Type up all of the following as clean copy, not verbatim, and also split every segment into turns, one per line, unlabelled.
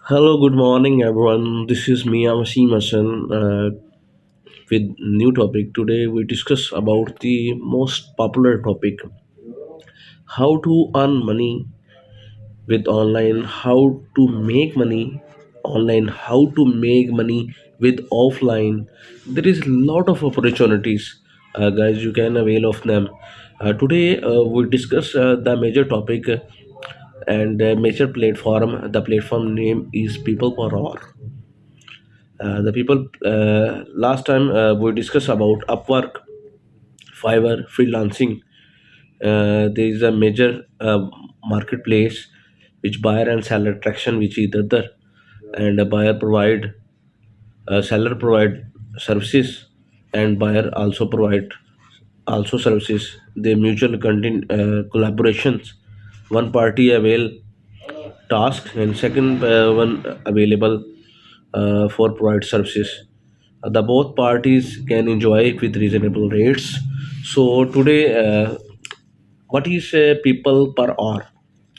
Hello, good morning, everyone. This is Mia Masan with new topic. Today we discuss about the most popular topic: how to earn money with online, how to make money online, how to make money with offline. There is a lot of opportunities, guys. You can avail of them. Today we discuss the major topic and major platform. The platform name is PeoplePerHour. The people last time we discussed about Upwork, Fiverr, freelancing. There is a major marketplace which buyer and seller traction with each other, and a buyer provide, seller provide services, and buyer also provide also services. They mutual content collaborations. One party avail task and second one available for provide services. The both parties can enjoy it with reasonable rates. So today, what is people per hour?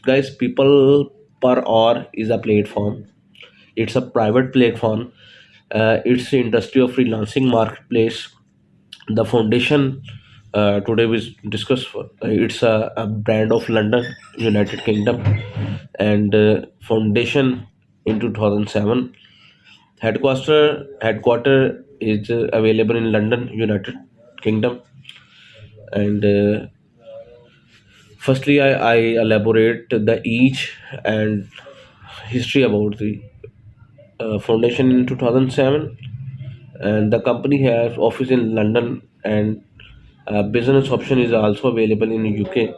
Guys, people per hour is a platform. It's a private platform. It's the industry of freelancing marketplace. The foundation today we discuss. It's a brand of London, United Kingdom, and foundation in 2007. Headquarter is available in London, United Kingdom. And firstly, I elaborate the each and history about the foundation in 2007, and the company has office in London, and business option is also available in UK,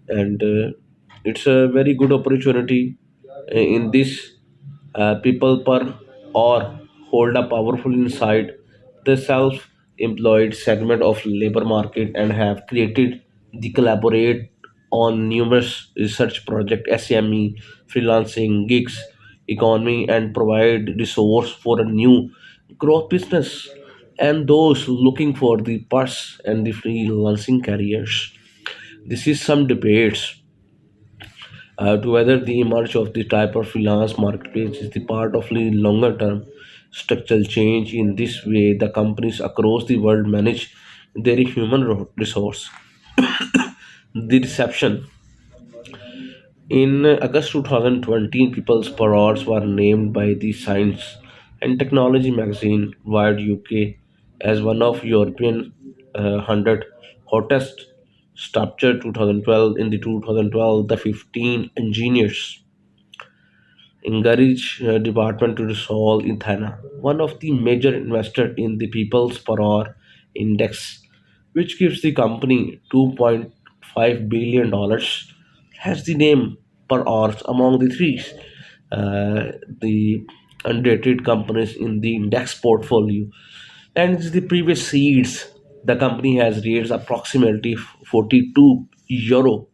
and it's a very good opportunity in this. People per or hold a powerful insight the self-employed segment of labor market and have created the collaborate on numerous research project SME freelancing gigs economy and provide resource for a new growth business and those looking for the purse and the freelancing careers. This is some debates to whether the emerge of the type of freelance marketplace is the part of the longer term structural change. In this way, the companies across the world manage their human resource. The reception in August 2020, People's Awards were named by the Science and Technology magazine Wired UK as one of European 100 hottest structure 2012. In the 2012, the 15 engineers encourage department to resolve in Thana, one of the major investor in the People's Power Index, which gives the company $2.5 billion, has the name per hours among the three the unrated companies in the index portfolio. And it's the previous seeds, the company has raised approximately 42 euro.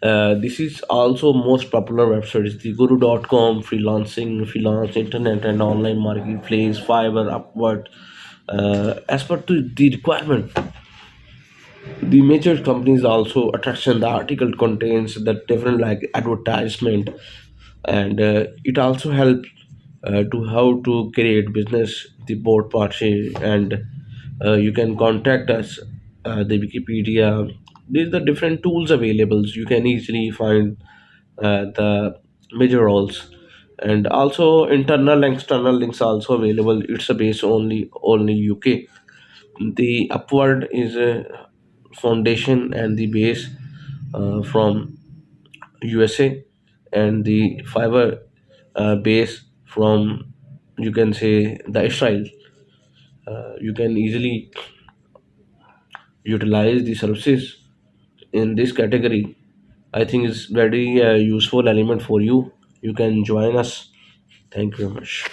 This is also most popular websites, the guru.com, freelancing, freelance internet and online marketplace, Fiverr, Upwork. As per the requirement, the major companies also attraction. The article contains the different like advertisement, and it also helps to how to create business the board party, and you can contact us, the Wikipedia. There's the different tools available. You can easily find the major roles, and also internal and external links also available. It's a base only UK. The Upward is a foundation and the base from USA, and the Fiverr base from, you can say, the Israel. You can easily utilize the services in this category. I think it's very useful element for you. You can join us. Thank you very much.